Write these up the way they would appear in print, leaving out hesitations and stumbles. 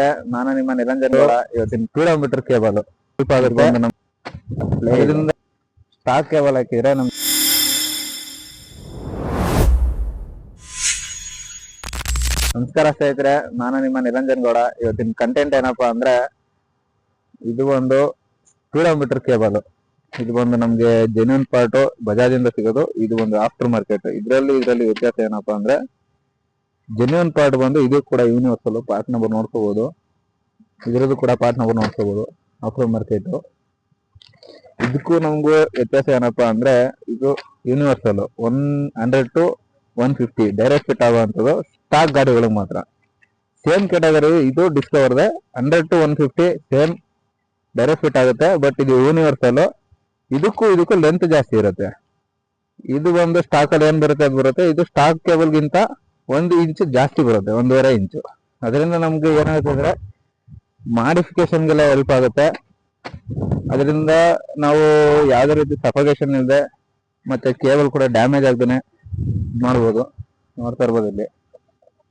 ನಾನು ನಿಮ್ಮ ನಿರಂಜನ್ ಗೌಡ. ಇವತ್ತಿನ ಕಿಲೋಮೀಟರ್ ಕೇಬಲ್ ಸ್ವಲ್ಪ ಆಗುತ್ತೆ. ಇದರಿಂದ ಸ್ಟಾಕ್ ಕೇಬಲ್ ಹಾಕಿದ್ರೆ ನಮ್ ನಮಸ್ಕಾರ ಸ್ನೇಹಿತರೆ, ನಾನು ನಿಮ್ಮ ನಿರಂಜನ್ ಗೌಡ. ಇವತ್ತಿನ ಕಂಟೆಂಟ್ ಏನಪ್ಪಾ ಅಂದ್ರೆ, ಇದು ಒಂದು ಕಿಲೋಮೀಟರ್ ಕೇಬಲ್. ಇದು ಒಂದು ನಮ್ಗೆ ಜೆನ್ಯೂನ್ ಪಾರ್ಟ್ ಬಜಾಜ್ ಇಂದ ಸಿಗೋದು. ಇದು ಒಂದು ಆಫ್ಟರ್ ಮಾರ್ಕೆಟ್. ಇದರಲ್ಲಿ ವ್ಯತ್ಯಾಸ ಏನಪ್ಪಾ ಅಂದ್ರೆ, ಜೆನ್ಯೂನ್ ಪಾರ್ಟ್ ಬಂದು ಇದು ಕೂಡ ಯೂನಿವರ್ಸಲ್ ಪಾರ್ಟ್ ನಂಬರ್ ನೋಡ್ಕೋಬಹುದು. ಇದರದ್ದು ಕೂಡ ಪಾರ್ಟ್ ನಂಬರ್ ನೋಡ್ಕೋಬಹುದು. ಆಫ್ಟರ್ ಮಾರ್ಕೆಟ್ ಇದಕ್ಕೂ ನಮಗೂ ವ್ಯತ್ಯಾಸ ಏನಪ್ಪಾ ಅಂದ್ರೆ, ಇದು ಯೂನಿವರ್ಸಲ್ 100 to 150 ಡೈರೆಕ್ಟ್ ಫಿಟ್ ಆಗುವಂಥದ್ದು ಸ್ಟಾಕ್ ಗಾಡಿಗಳಿಗೆ ಮಾತ್ರ. ಸೇಮ್ ಕ್ಯಾಟಗರಿ ಇದು Discover 100 to 150 same direct fit ಆಗುತ್ತೆ. ಬಟ್ ಇದು ಯೂನಿವರ್ಸಲ್. ಇದಕ್ಕೂ ಲೆಂತ್ ಜಾಸ್ತಿ ಇರುತ್ತೆ. ಇದು ಒಂದು ಸ್ಟಾಕ್ ಅಲ್ಲಿ ಏನ್ ಬರುತ್ತೆ ಅದು ಬರುತ್ತೆ. ಇದು ಸ್ಟಾಕ್ ಕೇಬಲ್ ಗಿಂತ 1 ಇಂಚು ಜಾಸ್ತಿ ಬರುತ್ತೆ, 1.5 ಇಂಚು. ಅದರಿಂದ ನಮ್ಗೆ ಏನಾಗುತ್ತೆ ಅಂದ್ರೆ, ಮಾಡಿಫಿಕೇಶನ್ಗೆಲ್ಲ ಹೆಲ್ಪ್ ಆಗುತ್ತೆ. ಅದರಿಂದ ನಾವು ಯಾವುದೇ ರೀತಿ ಸಫಗೇಷನ್ ಇಲ್ಲದೆ ಮತ್ತೆ ಕೇಬಲ್ ಕೂಡ ಡ್ಯಾಮೇಜ್ ಆಗದೇನೆ ಮಾಡ್ಬೋದು. ನೋಡ್ತಾ ಇರ್ಬೋದು ಇಲ್ಲಿ.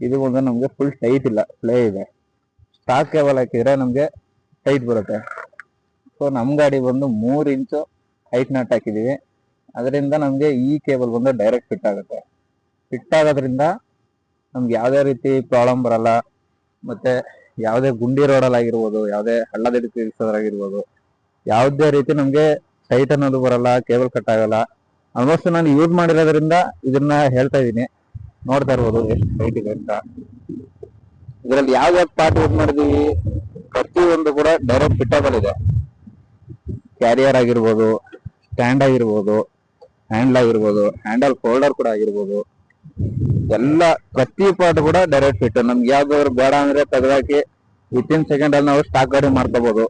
ಇದು ಒಂದು ನಮ್ಗೆ ಫುಲ್ ಟೈಟ್ ಇಲ್ಲ, ಪ್ಲೇ ಇದೆ. ಸ್ಟಾಕ್ ಕೇಬಲ್ ಹಾಕಿದ್ರೆ ನಮ್ಗೆ ಟೈಟ್ ಬರುತ್ತೆ. ಸೊ ನಮ್ ಗಾಡಿ ಬಂದು 3 ಇಂಚು ಹೈಟ್ ನಟ್ ಹಾಕಿದೀವಿ. ಅದರಿಂದ ನಮ್ಗೆ ಈ ಕೇಬಲ್ ಬಂದು ಡೈರೆಕ್ಟ್ ಫಿಟ್ ಆಗುತ್ತೆ. ಫಿಟ್ ಆಗೋದ್ರಿಂದ ನಮ್ಗೆ ಯಾವುದೇ ರೀತಿ ಪ್ರಾಬ್ಲಮ್ ಬರಲ್ಲ. ಮತ್ತೆ ಯಾವುದೇ ಗುಂಡಿ ರೋಡಲ್ಲಿ ಆಗಿರ್ಬೋದು, ಯಾವುದೇ ಹಳ್ಳದಿಡ್ಡಿ ತಿರ್ಸೋದ್ರಾಗಿರ್ಬೋದು, ಯಾವುದೇ ರೀತಿ ನಮ್ಗೆ ಟೈಟ್ ಅನ್ನೋದು ಬರಲ್ಲ, ಕೇಬಲ್ ಕಟ್ ಆಗಲ್ಲ. ಆಲ್ಮೋಸ್ಟ್ ನಾನು ಯೂಸ್ ಮಾಡಿರೋದ್ರಿಂದ ಇದನ್ನ ಹೇಳ್ತಾ ಇದೀನಿ. ನೋಡ್ತಾ ಇರ್ಬೋದು ಎಷ್ಟು ಟೈಟ್ ಇದೆ ಅಂತ. ಇದರಲ್ಲಿ ಯಾವ ಪಾರ್ಟ್ ಯೂಸ್ ಮಾಡಿದೀವಿ ಪ್ರತಿಯೊಂದು ಕೂಡ ಡೈರೆಕ್ಟ್ ಫಿಟ್ಟಬಲ್ ಇದೆ. ಕ್ಯಾರಿಯರ್ ಆಗಿರ್ಬೋದು, ಸ್ಟ್ಯಾಂಡ್ ಆಗಿರ್ಬೋದು, ಹ್ಯಾಂಡಲ್ ಆಗಿರ್ಬೋದು, ಹ್ಯಾಂಡಲ್ ಫೋಲ್ಡರ್ ಕೂಡ ಆಗಿರ್ಬೋದು, ಎಲ್ಲ ಪ್ರತಿ ಪಾರ್ಟ್ ಕೂಡ ಡೈರೆಕ್ಟ್ ಫಿಟ್. ನಮ್ಗೆ ಯಾವ್ದಾದ್ರು ಬೇಡ ಅಂದ್ರೆ ತೆಗೆದಾಕಿ ವಿತಿನ್ ಸೆಕೆಂಡ್ ಅಲ್ಲಿ ನಾವು ಸ್ಟಾಕ್ ಗಾಡಿ ಮಾಡ್ಕೋಬಹುದು.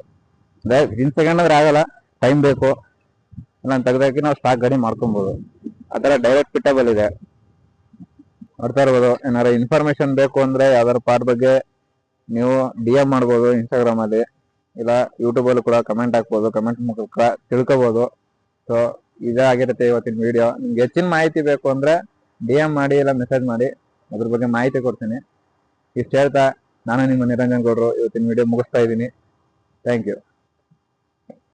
ವಿತಿನ್ ಸೆಕೆಂಡ್ ಅಂದ್ರೆ ಆಗಲ್ಲ, ಟೈಮ್ ಬೇಕು. ನಾನು ತೆಗೆದಾಕಿ ನಾವು ಸ್ಟಾಕ್ ಗಾಡಿ ಮಾಡ್ಕೊಬಹುದು. ಆತರ ಡೈರೆಕ್ಟ್ ಫಿಟ್ಟಬಲ್ ಇದೆ. ನೋಡ್ತಾ ಇರ್ಬೋದು. ಏನಾರ ಇನ್ಫಾರ್ಮೇಶನ್ ಬೇಕು ಅಂದ್ರೆ ಯಾವ್ದಾರ ಪಾರ್ಟ್ ಬಗ್ಗೆ ನೀವು DM ಮಾಡ್ಬೋದು ಇನ್ಸ್ಟಾಗ್ರಾಮ್ ಅಲ್ಲಿ, ಇಲ್ಲ ಯೂಟ್ಯೂಬ್ ಅಲ್ಲಿ ಕೂಡ ಕಮೆಂಟ್ ಹಾಕ್ಬೋದು. ಕಮೆಂಟ್ ಮೂಲಕ ತಿಳ್ಕೊಬಹುದು. ಸೊ ಇದೇ ಆಗಿರುತ್ತೆ ಇವತ್ತಿನ ವಿಡಿಯೋ. ನಿಮ್ಗೆ ಹೆಚ್ಚಿನ ಮಾಹಿತಿ ಬೇಕು ಅಂದ್ರೆ DM ಮಾಡಿ, ಇಲ್ಲ ಮೆಸೇಜ್ ಮಾಡಿ, ಅದ್ರ ಬಗ್ಗೆ ಮಾಹಿತಿ ಕೊಡ್ತೀನಿ. ಇಷ್ಟು ಹೇಳ್ತಾ ನಾನು ನಿಮ್ಮ ನಿರಂಜನ್ ಗೌಡ್ರು ಇವತ್ತಿನ ವಿಡಿಯೋ ಮುಗಿಸ್ತಾ ಇದ್ದೀನಿ. Thank you.